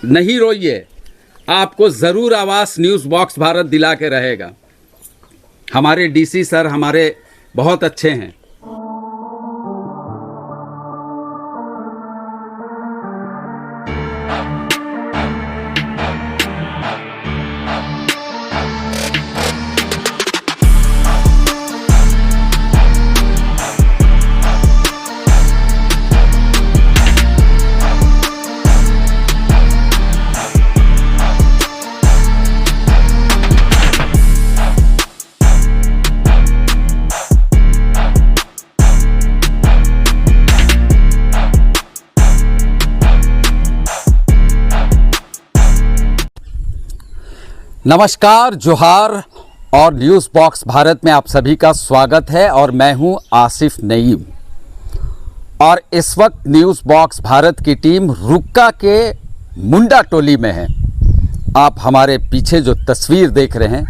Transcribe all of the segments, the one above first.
नहीं रोइए, आपको ज़रूर आवास न्यूज़ बॉक्स भारत दिला के रहेगा। हमारे डीसी सर हमारे बहुत अच्छे हैं। नमस्कार, जोहार और न्यूज़ बॉक्स भारत में आप सभी का स्वागत है और मैं हूं आसिफ नईम। और इस वक्त न्यूज़ बॉक्स भारत की टीम रुक्का के मुंडा टोली में है। आप हमारे पीछे जो तस्वीर देख रहे हैं,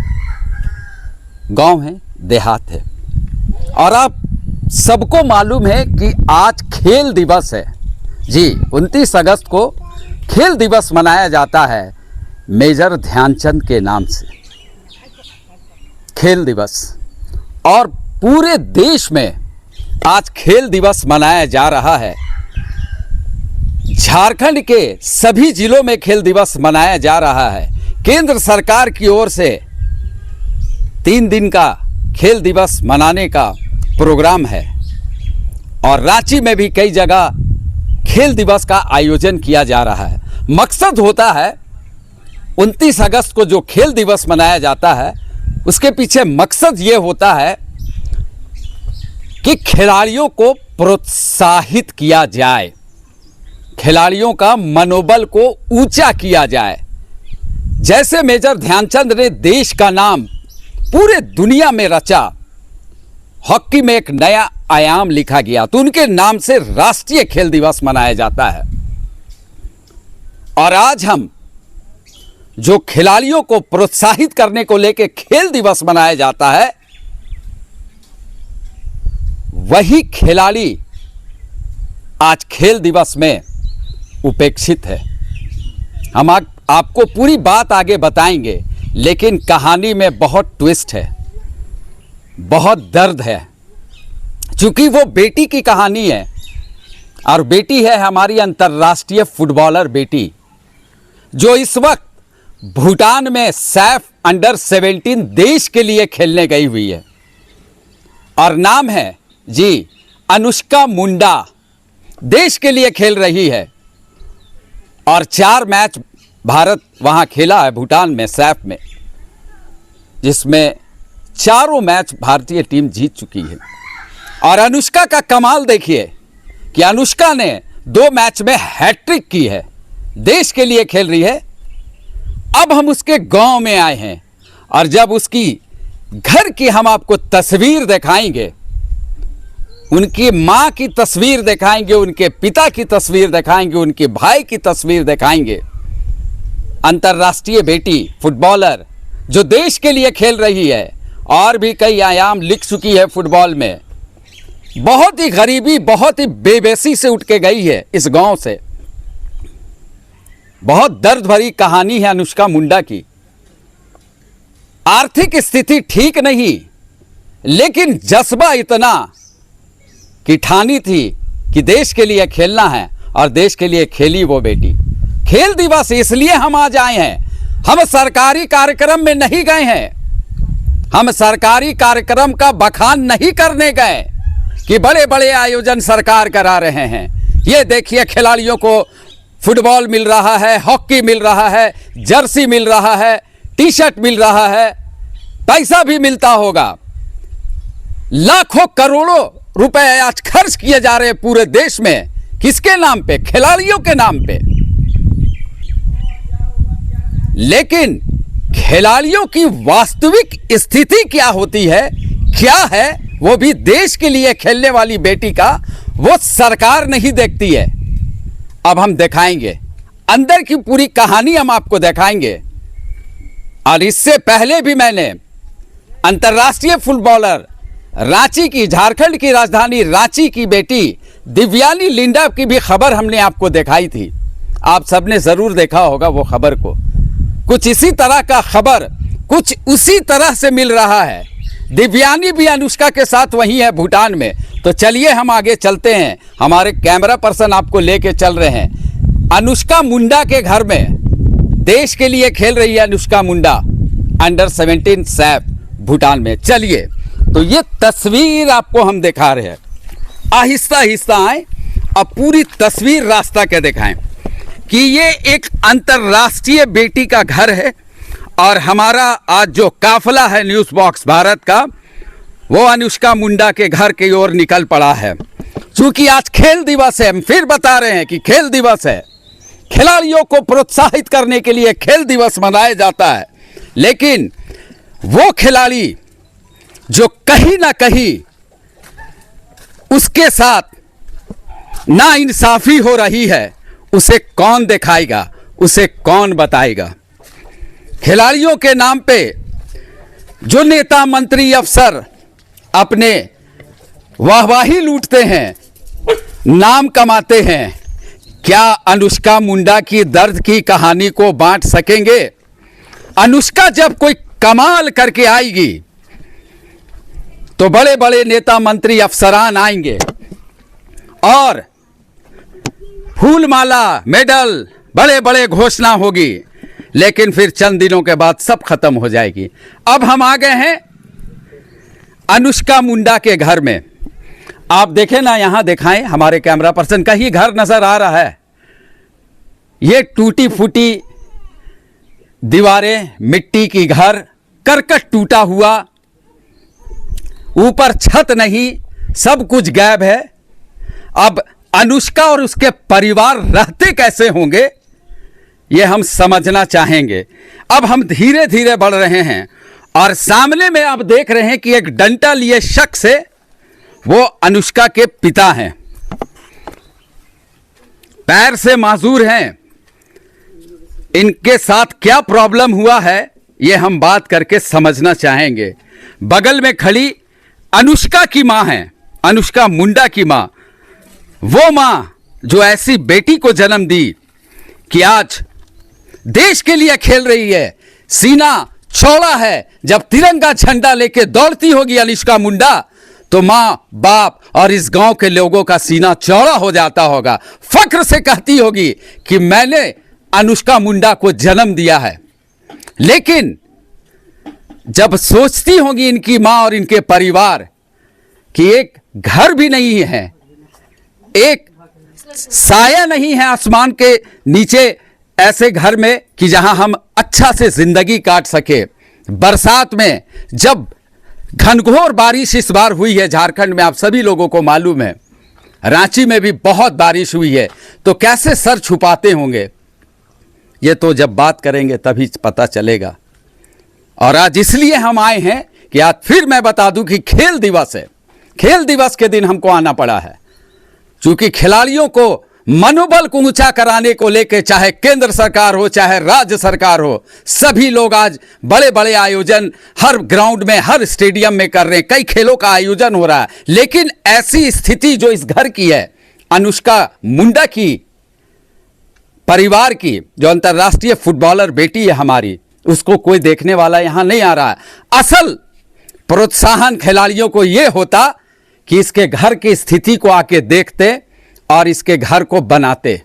गांव है, देहात है। और आप सबको मालूम है कि आज खेल दिवस है। जी, 29 अगस्त को खेल दिवस मनाया जाता है मेजर ध्यानचंद के नाम से। खेल दिवस, और पूरे देश में आज खेल दिवस मनाया जा रहा है। झारखंड के सभी जिलों में खेल दिवस मनाया जा रहा है। केंद्र सरकार की ओर से 3 दिन का खेल दिवस मनाने का प्रोग्राम है और रांची में भी कई जगह खेल दिवस का आयोजन किया जा रहा है। मकसद होता है 29 अगस्त को जो खेल दिवस मनाया जाता है, उसके पीछे मकसद ये होता है कि खिलाड़ियों को प्रोत्साहित किया जाए, खिलाड़ियों का मनोबल को ऊंचा किया जाए। जैसे मेजर ध्यानचंद ने देश का नाम पूरे दुनिया में रचा, हॉकी में एक नया आयाम लिखा गया, तो उनके नाम से राष्ट्रीय खेल दिवस मनाया जाता है। और आज हम जो खिलाड़ियों को प्रोत्साहित करने को लेकर खेल दिवस मनाया जाता है, वही खिलाड़ी आज खेल दिवस में उपेक्षित है। हम आपको पूरी बात आगे बताएंगे, लेकिन कहानी में बहुत ट्विस्ट है, बहुत दर्द है, क्योंकि वो बेटी की कहानी है। और बेटी है हमारी अंतर्राष्ट्रीय फुटबॉलर बेटी, जो इस वक्त भूटान में सैफ अंडर 17 देश के लिए खेलने गई हुई है। और नाम है जी अनुष्का मुंडा, देश के लिए खेल रही है। और 4 मैच भारत वहां खेला है भूटान में, सैफ में, जिसमें चारों मैच भारतीय टीम जीत चुकी है। और अनुष्का का कमाल देखिए कि अनुष्का ने 2 मैच में हैट्रिक की है, देश के लिए खेल रही है। अब हम उसके गांव में आए हैं और जब उसकी घर की हम आपको तस्वीर दिखाएंगे, उनकी मां की तस्वीर दिखाएंगे, उनके पिता की तस्वीर दिखाएंगे, उनके भाई की तस्वीर दिखाएंगे। अंतर्राष्ट्रीय बेटी फुटबॉलर जो देश के लिए खेल रही है और भी कई आयाम लिख चुकी है फुटबॉल में। बहुत ही गरीबी, बहुत ही बेबसी से उठ के गई है इस गांव से। बहुत दर्द भरी कहानी है अनुष्का मुंडा की। आर्थिक स्थिति ठीक नहीं, लेकिन जज्बा इतना कि ठानी थी कि देश के लिए खेलना है, और देश के लिए खेली वो बेटी। खेल दिवस इसलिए हम आज आए हैं, हम सरकारी कार्यक्रम में नहीं गए हैं, हम सरकारी कार्यक्रम का बखान नहीं करने गए कि बड़े बड़े आयोजन सरकार करा रहे हैं। ये देखिए, खिलाड़ियों को फुटबॉल मिल रहा है, हॉकी मिल रहा है, जर्सी मिल रहा है, टी शर्ट मिल रहा है, पैसा भी मिलता होगा। लाखों करोड़ों रुपए आज खर्च किए जा रहे हैं पूरे देश में। किसके नाम पे? खिलाड़ियों के नाम पे। लेकिन खिलाड़ियों की वास्तविक स्थिति क्या होती है, क्या है, वो भी देश के लिए खेलने वाली बेटी का वो सरकार नहीं देखती है। अब हम दिखाएंगे अंदर की पूरी कहानी, हम आपको दिखाएंगे। और इससे पहले भी मैंने अंतर्राष्ट्रीय फुटबॉलर रांची की, झारखंड की राजधानी रांची की बेटी दिव्यानी लिंडा की भी खबर हमने आपको दिखाई थी। आप सबने ज़रूर देखा होगा वो खबर को। कुछ इसी तरह का खबर कुछ उसी तरह से मिल रहा है। दिव्यानी भी अनुष्का के साथ वहीं है भूटान में। तो चलिए हम आगे चलते हैं, हमारे कैमरा पर्सन आपको लेके चल रहे हैं अनुष्का मुंडा के घर में। देश के लिए खेल रही है अनुष्का मुंडा अंडर 17 सैफ भूटान में। चलिए तो ये तस्वीर आपको हम दिखा रहे हैं, आहिस्ता आहिस्ता आए, अब पूरी तस्वीर रास्ता के दिखाएं कि ये एक अंतर्राष्ट्रीय बेटी का घर है। और हमारा आज जो काफिला है न्यूज़ बॉक्स भारत का, वो अनुष्का मुंडा के घर की ओर निकल पड़ा है। चूंकि आज खेल दिवस है, हम फिर बता रहे हैं कि खेल दिवस है, खिलाड़ियों को प्रोत्साहित करने के लिए खेल दिवस मनाया जाता है। लेकिन वो खिलाड़ी जो कहीं ना कहीं उसके साथ नाइंसाफी हो रही है, उसे कौन दिखाएगा, उसे कौन बताएगा। खिलाड़ियों के नाम पे जो नेता मंत्री अफसर अपने वाहवाही लूटते हैं, नाम कमाते हैं, क्या अनुष्का मुंडा की दर्द की कहानी को बांट सकेंगे? अनुष्का जब कोई कमाल करके आएगी तो बड़े बड़े नेता मंत्री अफसरान आएंगे और फूलमाला, मेडल, बड़े बड़े घोषणा होगी, लेकिन फिर चंद दिनों के बाद सब खत्म हो जाएगी। अब हम आ गए हैं अनुष्का मुंडा के घर में। आप देखें ना, यहां दिखाएं हमारे कैमरा पर्सन का ही घर नजर आ रहा है। ये टूटी फूटी दीवारें, मिट्टी की घर, करकट टूटा हुआ, ऊपर छत नहीं, सब कुछ गायब है। अब अनुष्का और उसके परिवार रहते कैसे होंगे, ये हम समझना चाहेंगे। अब हम धीरे धीरे बढ़ रहे हैं और सामने में आप देख रहे हैं कि एक डंडा लिए शख्स है, वो अनुष्का के पिता हैं, पैर से माजूर हैं। इनके साथ क्या प्रॉब्लम हुआ है, ये हम बात करके समझना चाहेंगे। बगल में खड़ी अनुष्का की मां है, अनुष्का मुंडा की मां, वो मां जो ऐसी बेटी को जन्म दी कि आज देश के लिए खेल रही है, सीना चौड़ा है। जब तिरंगा झंडा लेके दौड़ती होगी अनुष्का मुंडा, तो मां, बाप और इस गांव के लोगों का सीना चौड़ा हो जाता होगा। फख्र से कहती होगी कि मैंने अनुष्का मुंडा को जन्म दिया है। लेकिन जब सोचती होगी इनकी मां और इनके परिवार कि एक घर भी नहीं है, एक साया नहीं है आसमान के नीचे, ऐसे घर में कि जहां हम अच्छा से जिंदगी काट सके। बरसात में जब घनघोर बारिश इस बार हुई है झारखंड में, आप सभी लोगों को मालूम है, रांची में भी बहुत बारिश हुई है, तो कैसे सर छुपाते होंगे, ये तो जब बात करेंगे तभी पता चलेगा। और आज इसलिए हम आए हैं कि आज फिर मैं बता दूं कि खेल दिवस है। खेल दिवस के दिन हमको आना पड़ा है, क्योंकि खिलाड़ियों को मनोबल को ऊंचा कराने को लेकर, चाहे केंद्र सरकार हो चाहे राज्य सरकार हो, सभी लोग आज बड़े बड़े आयोजन हर ग्राउंड में, हर स्टेडियम में कर रहे हैं, कई खेलों का आयोजन हो रहा है। लेकिन ऐसी स्थिति जो इस घर की है, अनुष्का मुंडा की परिवार की, जो अंतर्राष्ट्रीय फुटबॉलर बेटी है हमारी, उसको कोई देखने वाला यहां नहीं आ रहा है। असल प्रोत्साहन खिलाड़ियों को यह होता कि इसके घर की स्थिति को आके देखते और इसके घर को बनाते।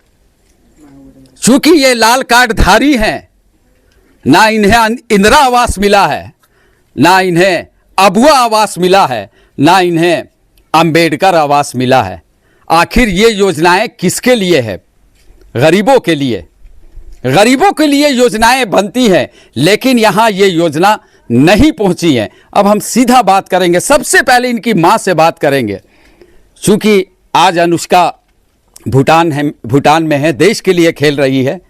चूंकि ये लाल कार्ड धारी हैं, ना इन्हें इंदिरा आवास मिला है, ना इन्हें अबुआ आवास मिला है, ना इन्हें अंबेडकर आवास मिला है। आखिर ये योजनाएं किसके लिए है? गरीबों के लिए। गरीबों के लिए योजनाएं बनती हैं, लेकिन यहां ये योजना नहीं पहुंची है। अब हम सीधा बात करेंगे, सबसे पहले इनकी मां से बात करेंगे। चूंकि आज अनुष्का भूटान में है, देश के लिए खेल रही है।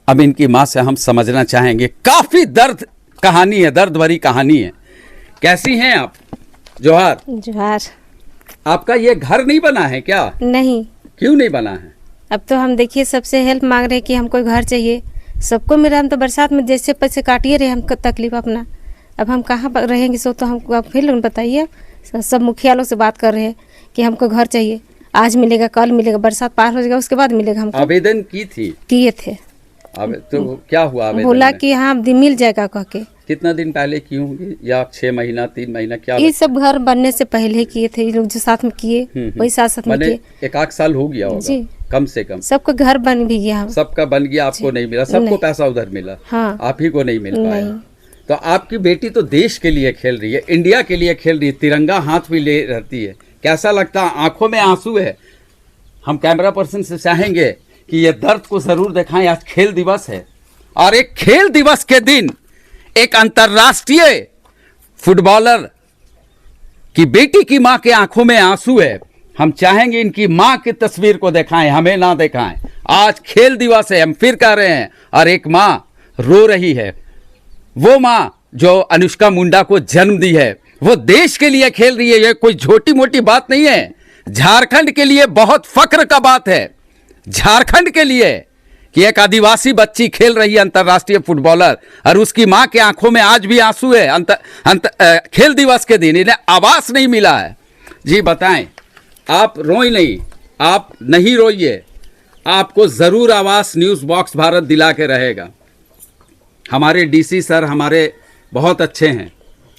अब इनकी मां से हम समझना चाहेंगे। काफी दर्द कहानी है, दर्द भरी कहानी है। कैसी हैं आप? जोहार। जोहार। आपका ये घर नहीं बना है क्या? नहीं। क्यों नहीं बना है? अब तो हम देखिए सबसे हेल्प मांग रहे हैं कि हमको घर चाहिए। सबको मिला, हम तो बरसात में जैसे पैसे काटिए रहे, हमको तकलीफ अपना। अब हम कहाँ पर रहेंगे, सो तो हमको आप फिर बताइए। सब मुखिया लोग से बात कर रहे हैं कि हमको घर चाहिए। आज मिलेगा, कल मिलेगा, बरसात पार हो जाएगा उसके बाद मिलेगा हमको। आवेदन की थी? किए थे। अब तो क्या हुआ आवेदन बोला में? कि हाँ मिल जाएगा कह के। कितना दिन पहले की होंगी, या 6 महीना 3 महीना क्या? ये सब घर बनने से पहले ही किए थे, ये लोग जो साथ में किए वही साथ में मैंने किए। 1 साल हो गया होगा जी। कम से कम। सबका घर बन भी गया। सबका बन गया, आपको नहीं मिला? सबको पैसा उधर मिला, हाँ। आप ही को नहीं मिल पाया। नहीं। तो आपकी बेटी तो देश के लिए खेल रही है, इंडिया के लिए खेल रही है, तिरंगा हाथ में ले रहती है। कैसा लगता है? आंखों में आंसू है। हम कैमरा पर्सन से चाहेंगे कि ये दर्द को जरूर दिखाएं। आज खेल दिवस है और एक खेल दिवस के दिन एक अंतर्राष्ट्रीय फुटबॉलर की बेटी की मां के आंखों में आंसू है। हम चाहेंगे इनकी मां की तस्वीर को दिखाएं, हमें ना दिखाएं। आज खेल दिवस है, हम फिर कह रहे हैं, और एक मां रो रही है। वो मां जो अनुष्का मुंडा को जन्म दी है, वो देश के लिए खेल रही है। ये कोई छोटी मोटी बात नहीं है। झारखंड के लिए बहुत फक्र का बात है, झारखंड के लिए, कि एक आदिवासी बच्ची खेल रही है, अंतर्राष्ट्रीय फुटबॉलर, और उसकी मां के आंखों में आज भी आंसू है। खेल दिवस के दिन इन्हें आवास नहीं मिला है। जी बताएं, आप रोई नहीं, आप नहीं रोइए, आपको जरूर आवास न्यूज़ बॉक्स भारत दिला के रहेगा। हमारे डीसी सर हमारे बहुत अच्छे हैं।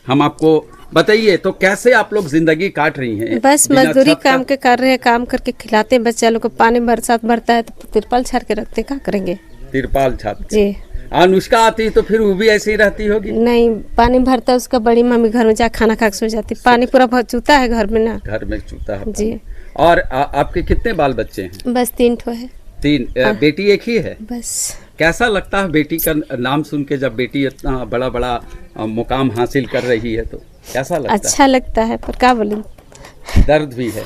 हम आपको बताइए, तो कैसे आप लोग जिंदगी काट रही हैं? बस बिना मजदूरी छत का? काम के कर रहे हैं, काम करके खिलाते हैं बच्चा लोग को। पानी बरसात भरता है तो तिरपाल छाड़ के रखते, क्या करेंगे? तिरपाल छत। जी। अनुष्का आती तो फिर वो भी ऐसी ही रहती होगी? नहीं, पानी भरता है उसका बड़ी मम्मी घर में जा खाना खा के सो जाती। पानी पूरा बहुत चूता है घर में ना। घर में चूता है जी। और आपके कितने बाल बच्चे हैं? बस 3 ठो है। 3। बेटी एक ही है? बस। कैसा लगता है बेटी का नाम सुन के, जब बेटी इतना बड़ा बड़ा मुकाम हासिल कर रही है, तो कैसा लगता अच्छा लगता है, पर क्या बोले, है? दर्द भी है?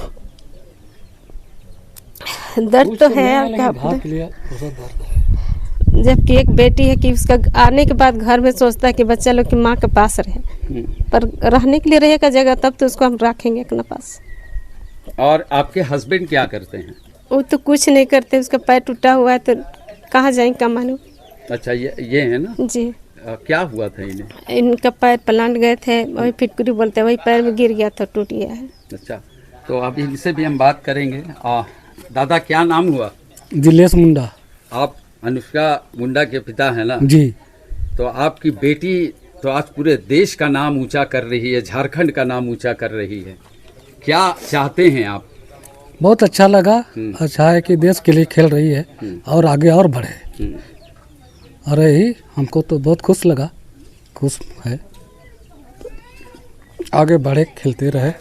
दर्द तो है, और क्या बोले। जबकि एक बेटी है कि उसका आने के बाद घर में सोचता है कि बच्चा लोग की माँ के पास रहे, पर रहने के लिए रहेगा जगह तब तो उसको हम रखेंगे अपने पास। और आपके हस्बैंड क्या करते हैं? वो तो कुछ नहीं करते, उसका पैर टूटा हुआ है, तो कहाँ जाएंगे कमाने। अच्छा, ये है ना? जी। क्या हुआ था इन्हें? इनका पैर प्लांट गए थे, वही फिटकुरी बोलते हैं, वही पैर में गिर गया था, टूट गया है। अच्छा, तो अभी इनसे भी हम बात करेंगे। दादा, क्या नाम हुआ? दिलेश मुंडा। आप अनुष्का मुंडा के पिता हैं ना? जी। तो आपकी बेटी तो आज पूरे देश का नाम ऊंचा कर रही है, झारखंड का नाम ऊंचा कर रही है। क्या चाहते हैं आप? बहुत अच्छा लगा। अच्छा है कि देश के लिए खेल रही है और आगे और बढ़े। और यही हमको तो बहुत खुश लगा, खुश है, आगे बढ़े, खेलते रहे।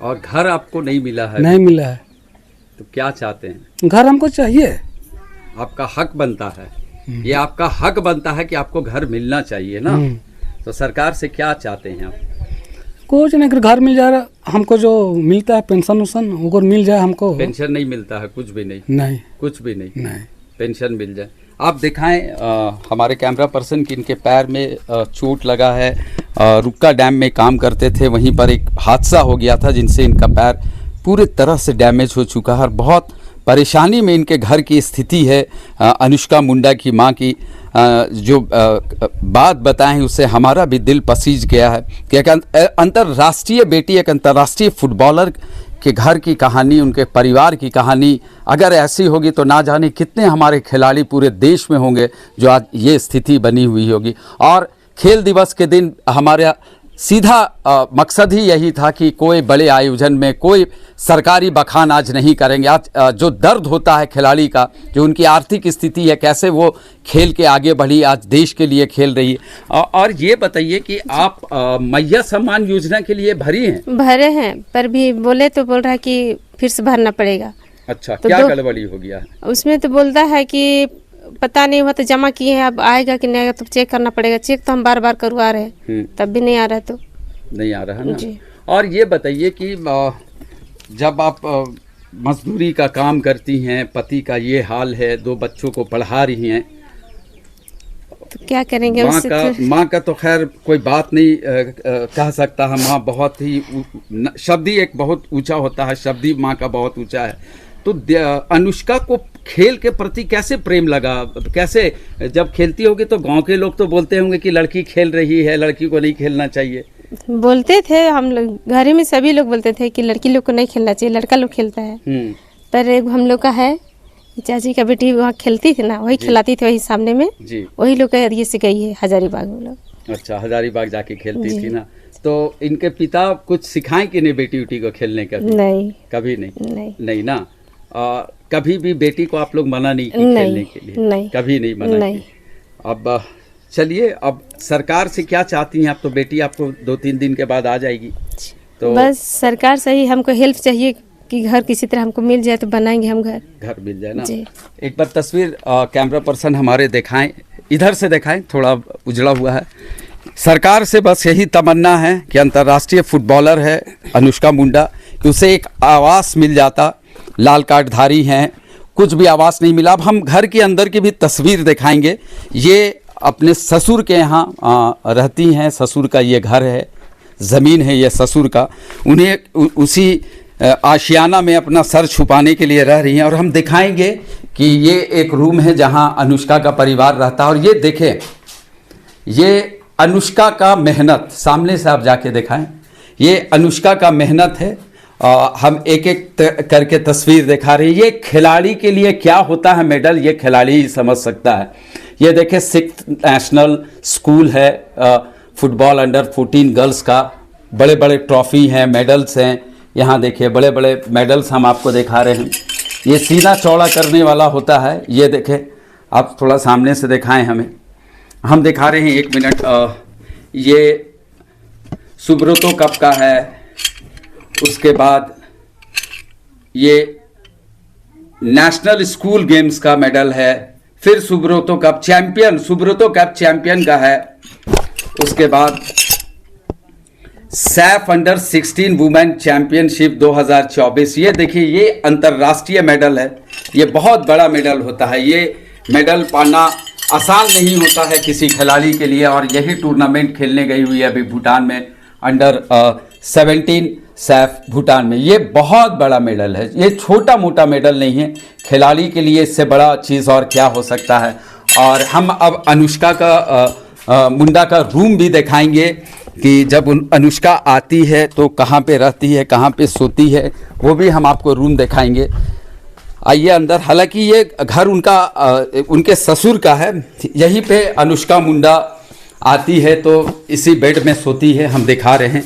और घर आपको नहीं मिला है? नहीं मिला है। तो क्या चाहते हैं? घर हमको चाहिए। आपका हक बनता है, ये आपका हक बनता है कि आपको घर मिलना चाहिए ना। तो सरकार से क्या चाहते हैं आप? कुछ नहीं, घर मिल जाए हमको, जो मिलता है पेंशन उशन वो मिल जाए हमको। पेंशन नहीं मिलता है? कुछ भी नहीं? नहीं, कुछ भी नहीं। नहीं। पेंशन मिल जाए। आप दिखाएं हमारे कैमरा पर्सन की, इनके पैर में चोट लगा है। रुक्का डैम में काम करते थे, वहीं पर एक हादसा हो गया था जिनसे इनका पैर पूरी तरह से डैमेज हो चुका है और बहुत परेशानी में इनके घर की स्थिति है। अनुष्का मुंडा की मां की जो बात बताएं उससे हमारा भी दिल पसीज गया है कि एक अंतर्राष्ट्रीय बेटी, एक अंतर्राष्ट्रीय फुटबॉलर के घर की कहानी, उनके परिवार की कहानी अगर ऐसी होगी तो ना जाने कितने हमारे खिलाड़ी पूरे देश में होंगे जो आज ये स्थिति बनी हुई होगी। और खेल दिवस के दिन हमारा सीधा मकसद ही यही था कि कोई बड़े आयोजन में कोई सरकारी बखान आज नहीं करेंगे। आज जो दर्द होता है खिलाड़ी का, जो उनकी आर्थिक स्थिति है, कैसे वो खेल के आगे बढ़ी, आज देश के लिए खेल रही है। और ये बताइए कि आप मैया सम्मान योजना के लिए भरी हैं? भरे हैं, पर भी बोले तो बोल रहा है कि फिर से भरना पड़ेगा। अच्छा, तो क्या गड़बड़ी हो गया है उसमें? तो बोलता है कि पता नहीं हुआ, तो जमा किए हैं, अब आएगा कि नहीं आएगा तो चेक करना पड़ेगा। चेक तो हम बार बार करवा रहे हैं, तब भी नहीं आ रहा है। तो नहीं आ रहा है ना जी। और ये बताइए कि जब आप मजदूरी का काम करती हैं, पति का ये हाल है, 2 बच्चों को पढ़ा रही हैं, तो क्या करेंगे? माँ का तो खैर कोई बात नहीं कह सकता है। माँ बहुत ही शब्द ही एक बहुत ऊंचा होता है, शब्द ही माँ का बहुत ऊंचा है। तो अनुष्का को खेल के प्रति कैसे प्रेम लगा? कैसे, जब खेलती होगी तो गांव के लोग तो बोलते होंगे कि लड़की खेल रही है, लड़की को नहीं खेलना चाहिए। बोलते थे हम लोग, घर में सभी लोग बोलते थे कि लड़की लोग को नहीं खेलना चाहिए, लड़का लोग खेलता है। पर एक हम लोग का है, चाची का बेटी वहाँ खेलती थी ना, वही खिलाती थी, वही सामने में जी। वही लोग का ये से गई है हजारीबाग में लोग। अच्छा, हजारीबाग जाके खेलती जी। थी ना। तो इनके पिता कुछ सिखाएं कि नहीं बेटी उटी को खेलने का? नहीं कभी नहीं। नहीं नहीं ना। कभी भी बेटी को आप लोग मना नहीं की नहीं, खेलने के लिए? नहीं। कभी नहीं मना नहीं। की। अब चलिए, अब सरकार से क्या चाहती हैं आप? तो बेटी आपको 2-3 दिन के बाद आ जाएगी, तो बस सरकार से ही हमको हेल्प चाहिए कि घर किसी तरह हमको मिल जाए तो बनाएंगे हम घर। घर मिल जाए ना। जी। एक बार तस्वीर कैमरा पर्सन हमारे दिखाएं, इधर से दिखाएं, थोड़ा उजड़ा हुआ है। सरकार से बस यही तमन्ना है कि अंतर्राष्ट्रीय फुटबॉलर है अनुष्का मुंडा, कि उसे एक आवास मिल जाता। लाल कार्डधारी हैं, कुछ भी आवास नहीं मिला। अब हम घर के अंदर की भी तस्वीर दिखाएंगे। ये अपने ससुर के यहाँ रहती हैं, ससुर का ये घर है, ज़मीन है ये ससुर का। उन्हें उसी आशियाना में अपना सर छुपाने के लिए रह रही हैं। और हम दिखाएंगे कि ये एक रूम है जहाँ अनुष्का का परिवार रहता है। और ये देखें, ये अनुष्का का मेहनत, सामने से आप जाके दिखाएं, ये अनुष्का का मेहनत है। हम एक एक करके तस्वीर दिखा रहे हैं। ये खिलाड़ी के लिए क्या होता है मेडल, ये खिलाड़ी ही समझ सकता है। ये देखें 6th नेशनल स्कूल है फुटबॉल अंडर-14 गर्ल्स का। बड़े बड़े ट्रॉफी हैं, मेडल्स हैं। यहाँ देखिए बड़े बड़े मेडल्स हम आपको दिखा रहे हैं। ये सीना चौड़ा करने वाला होता है। ये देखें, आप थोड़ा सामने से दिखाएं हमें, हम दिखा रहे हैं, 1 मिनट। ये सुब्रतो कप का है। उसके बाद ये नेशनल स्कूल गेम्स का मेडल है। फिर सुब्रतो कप चैंपियन का है। उसके बाद सैफ अंडर 16 वुमेन चैंपियनशिप 2024। ये देखिए, ये अंतर्राष्ट्रीय मेडल है। ये बहुत बड़ा मेडल होता है। ये मेडल पाना आसान नहीं होता है किसी खिलाड़ी के लिए। और यही टूर्नामेंट खेलने गई हुई है अभी भूटान में, अंडर 17 सैफ भूटान में। ये बहुत बड़ा मेडल है, ये छोटा मोटा मेडल नहीं है। खिलाड़ी के लिए इससे बड़ा चीज़ और क्या हो सकता है। और हम अब अनुष्का का मुंडा का रूम भी दिखाएंगे कि जब अनुष्का आती है तो कहाँ पे रहती है, कहाँ पे सोती है, वो भी हम आपको रूम दिखाएंगे। आइए अंदर। हालांकि ये घर उनके ससुर का है। यहीं पे अनुष्का मुंडा आती है तो इसी बेड में सोती है, हम दिखा रहे हैं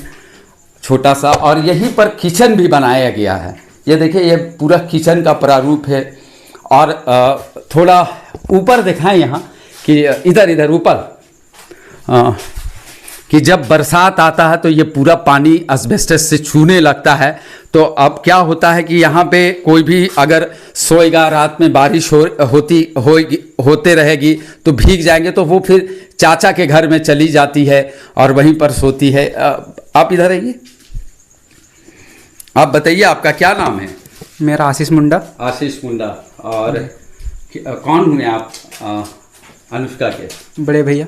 छोटा सा। और यहीं पर किचन भी बनाया गया है। ये देखिए, ये पूरा किचन का प्रारूप है। और थोड़ा ऊपर दिखाएं यहाँ कि इधर ऊपर कि जब बरसात आता है तो ये पूरा पानी एस्बेस्टस से छूने लगता है। तो अब क्या होता है कि यहाँ पे कोई भी अगर सोएगा, रात में बारिश होते रहेगी तो भीग जाएंगे, तो वो फिर चाचा के घर में चली जाती है और वहीं पर सोती है। आप इधर आइए, आप बताइए आपका क्या नाम है? मेरा आशीष मुंडा। आशीष मुंडा। और कौन हुए आप? अनुष्का के बड़े भैया।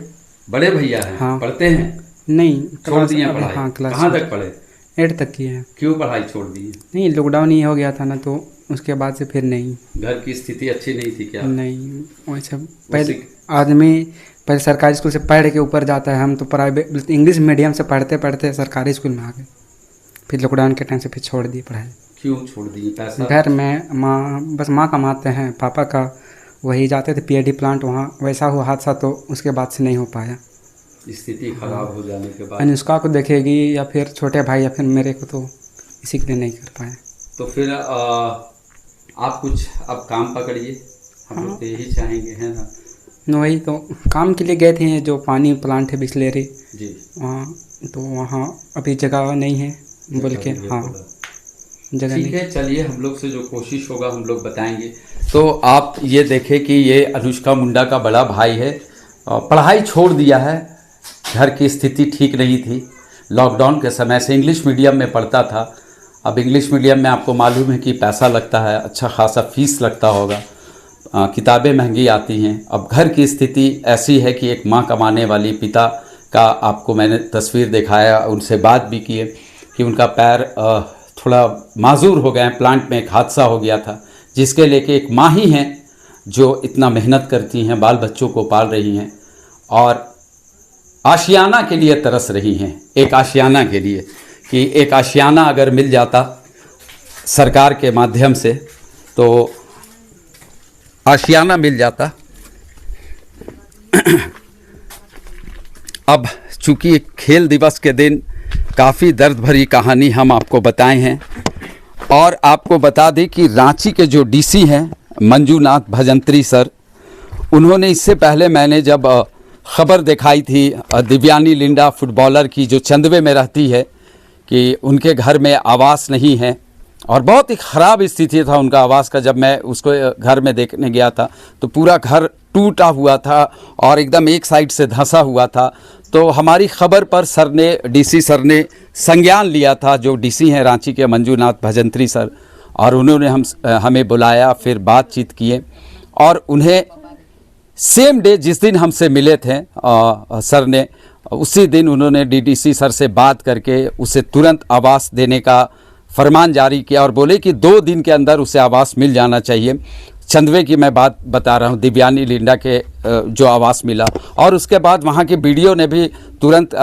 बड़े भैया हैं? हाँ। पढ़ते हैं? नहीं, छोड़ दिए पढ़ाई? हाँ, क्लास कहाँ तक पढ़े? 8 तक की है। क्यों पढ़ाई छोड़ दी? नहीं, लॉकडाउन ही हो गया था ना, तो उसके बाद से फिर नहीं। घर की स्थिति अच्छी नहीं थी क्या? नहीं, वैसे पहले आदमी पहले सरकारी स्कूल से पढ़ के ऊपर जाता है। हम तो प्राइवेट इंग्लिश मीडियम से पढ़ते पढ़ते सरकारी स्कूल में आ गए। फिर लॉकडाउन के टाइम से फिर छोड़ दी पढ़ाई। क्यों छोड़ दी? पैसा? घर में माँ कमाते हैं, पापा का वही जाते थे PID प्लांट, वहाँ वैसा हुआ हादसा, तो उसके बाद से नहीं हो पाया। स्थिति खराब हो जाने के बाद अनुष्का को देखेगी या फिर छोटे भाई या फिर मेरे को, तो इसी के लिए नहीं कर पाए। तो फिर आप कुछ अब काम पकड़िए, हम लोग तो यही चाहेंगे, है ना? वही तो काम के लिए गए थे, जो पानी प्लांट है बिस्लेरी जी, वहाँ, तो वहाँ अभी जगह नहीं है बोल के। हाँ, जगह ठीक नहीं। है, चलिए हम लोग से जो कोशिश होगा हम लोग बताएंगे। तो आप ये देखें कि ये अनुष्का मुंडा का बड़ा भाई है। पढ़ाई छोड़ दिया है, घर की स्थिति ठीक नहीं थी। लॉकडाउन के समय से इंग्लिश मीडियम में पढ़ता था। अब इंग्लिश मीडियम में आपको मालूम है कि पैसा लगता है, अच्छा खासा फीस लगता होगा, किताबें महंगी आती हैं। अब घर की स्थिति ऐसी है कि एक माँ कमाने वाली, पिता का आपको मैंने तस्वीर दिखाया, उनसे बात भी की है कि उनका पैर थोड़ा माजूर हो गए हैं। प्लांट में एक हादसा हो गया था, जिसके लेके एक माँ ही हैं जो इतना मेहनत करती हैं, बाल बच्चों को पाल रही हैं। और आशियाना के लिए तरस रही हैं, एक आशियाना के लिए, कि एक आशियाना अगर मिल जाता सरकार के माध्यम से, तो आशियाना मिल जाता। अब चूँकि खेल दिवस के दिन काफ़ी दर्द भरी कहानी हम आपको बताए हैं, और आपको बता दें कि रांची के जो डीसी हैं मंजूनाथ भजंत्री सर, उन्होंने इससे पहले मैंने जब ख़बर दिखाई थी दिव्यानी लिंडा फुटबॉलर की जो चंदवे में रहती है कि उनके घर में आवास नहीं है, और बहुत ही ख़राब स्थिति था उनका आवास का। जब मैं उसको घर में देखने गया था तो पूरा घर टूटा हुआ था और एकदम एक साइड से धंसा हुआ था। तो हमारी ख़बर पर सर ने, डीसी सर ने संज्ञान लिया था, जो डीसी हैं रांची के मंजूनाथ भजंत्री सर, और उन्होंने हमें बुलाया, फिर बातचीत किए, और उन्हें सेम डे जिस दिन हमसे मिले थे सर ने, उसी दिन उन्होंने डीडीसी सर से बात करके उसे तुरंत आवास देने का फरमान जारी किया, और बोले कि 2 दिन के अंदर उसे आवास मिल जाना चाहिए। चंदवे की मैं बात बता रहा हूँ, दिव्यानी लिंडा के जो आवास मिला, और उसके बाद वहाँ के बीडीओ ने भी तुरंत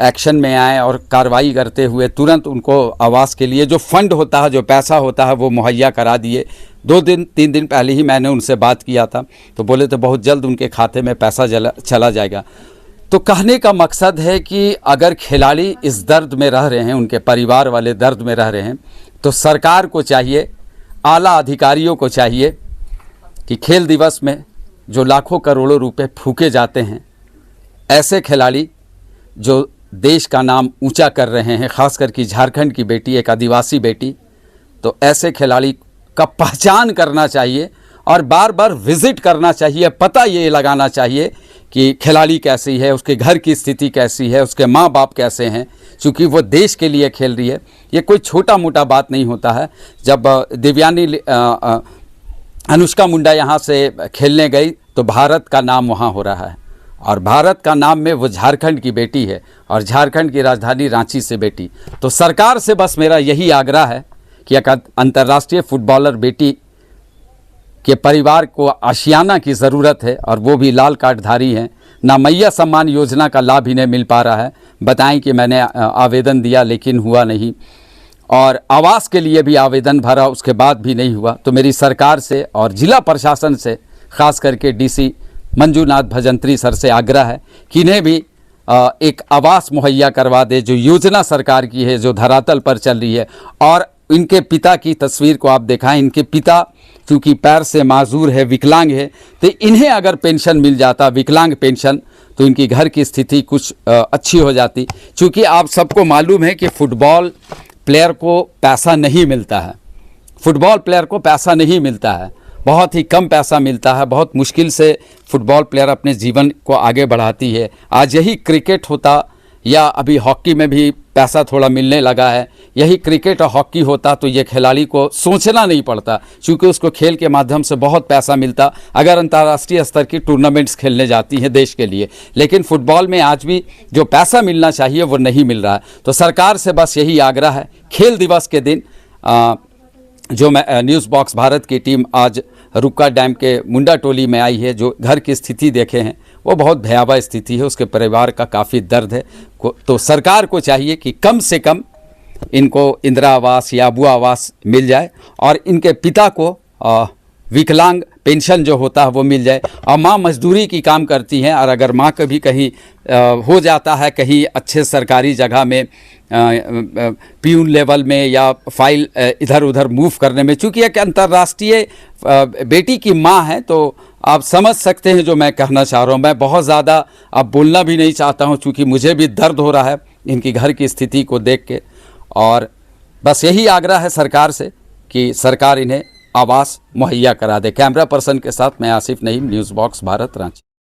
एक्शन में आए और कार्रवाई करते हुए तुरंत उनको आवास के लिए जो फंड होता है, जो पैसा होता है, वो मुहैया करा दिए। 2-3 दिन पहले ही मैंने उनसे बात किया था, तो बोले तो बहुत जल्द उनके खाते में पैसा चला जाएगा। तो कहने का मकसद है कि अगर खिलाड़ी इस दर्द में रह रहे हैं, उनके परिवार वाले दर्द में रह रहे हैं, तो सरकार को चाहिए, आला अधिकारियों को चाहिए कि खेल दिवस में जो लाखों करोड़ों रुपए फूके जाते हैं, ऐसे खिलाड़ी जो देश का नाम ऊंचा कर रहे हैं, ख़ास करके झारखंड की बेटी, एक आदिवासी बेटी, तो ऐसे खिलाड़ी का पहचान करना चाहिए और बार बार विज़िट करना चाहिए, पता ये लगाना चाहिए कि खिलाड़ी कैसी है, उसके घर की स्थिति कैसी है, उसके माँ बाप कैसे हैं, क्योंकि वो देश के लिए खेल रही है। ये कोई छोटा मोटा बात नहीं होता है। जब दिव्यानी अनुष्का मुंडा यहाँ से खेलने गई तो भारत का नाम वहाँ हो रहा है, और भारत का नाम में वो झारखंड की बेटी है, और झारखंड की राजधानी रांची से बेटी। तो सरकार से बस मेरा यही आग्रह है कि एक अंतर्राष्ट्रीय फुटबॉलर बेटी के परिवार को आशियाना की ज़रूरत है, और वो भी लाल कार्डधारी हैं। ना मैया सम्मान योजना का लाभ इन्हें मिल पा रहा है। बताएं कि मैंने आवेदन दिया लेकिन हुआ नहीं, और आवास के लिए भी आवेदन भरा, उसके बाद भी नहीं हुआ। तो मेरी सरकार से और ज़िला प्रशासन से, ख़ास करके डीसी मंजूनाथ भजंत्री सर से आग्रह है कि इन्हें भी एक आवास मुहैया करवा दे, जो योजना सरकार की है, जो धरातल पर चल रही है। और इनके पिता की तस्वीर को आप दिखाएं। इनके पिता चूँकि पैर से माजूर है, विकलांग है, तो इन्हें अगर पेंशन मिल जाता, विकलांग पेंशन, तो इनकी घर की स्थिति कुछ अच्छी हो जाती। चूँकि आप सबको मालूम है कि फुटबॉल प्लेयर को पैसा नहीं मिलता है, फुटबॉल प्लेयर को पैसा नहीं मिलता है, बहुत ही कम पैसा मिलता है। बहुत मुश्किल से फुटबॉल प्लेयर अपने जीवन को आगे बढ़ाती है। आज यही क्रिकेट होता, या अभी हॉकी में भी पैसा थोड़ा मिलने लगा है, यही क्रिकेट और हॉकी होता तो ये खिलाड़ी को सोचना नहीं पड़ता, क्योंकि उसको खेल के माध्यम से बहुत पैसा मिलता अगर अंतर्राष्ट्रीय स्तर की टूर्नामेंट्स खेलने जाती हैं देश के लिए। लेकिन फुटबॉल में आज भी जो पैसा मिलना चाहिए वो नहीं मिल रहा है। तो सरकार से बस यही आग्रह है, खेल दिवस के दिन जो मैं न्यूज़ बॉक्स भारत की टीम आज रुक्का डैम के मुंडा टोली में आई है, जो घर की स्थिति देखे हैं वो बहुत भयावह स्थिति है, उसके परिवार का काफ़ी दर्द है। तो सरकार को चाहिए कि कम से कम इनको इंदिरा आवास या अबुआ आवास मिल जाए, और इनके पिता को विकलांग पेंशन जो होता है वो मिल जाए। और माँ मजदूरी की काम करती हैं, और अगर माँ कभी कहीं हो जाता है कहीं अच्छे सरकारी जगह में, पीयून लेवल में या फाइल इधर उधर मूव करने में, चूँकि एक अंतर्राष्ट्रीय बेटी की माँ है, तो आप समझ सकते हैं जो मैं कहना चाह रहा हूँ। मैं बहुत ज़्यादा अब बोलना भी नहीं चाहता हूँ, चूँकि मुझे भी दर्द हो रहा है इनकी घर की स्थिति को देख के। और बस यही आग्रह है सरकार से कि सरकार इन्हें आवास मुहैया करा दे। कैमरा पर्सन के साथ मैं आसिफ नईम, न्यूज़ बॉक्स भारत, रांची।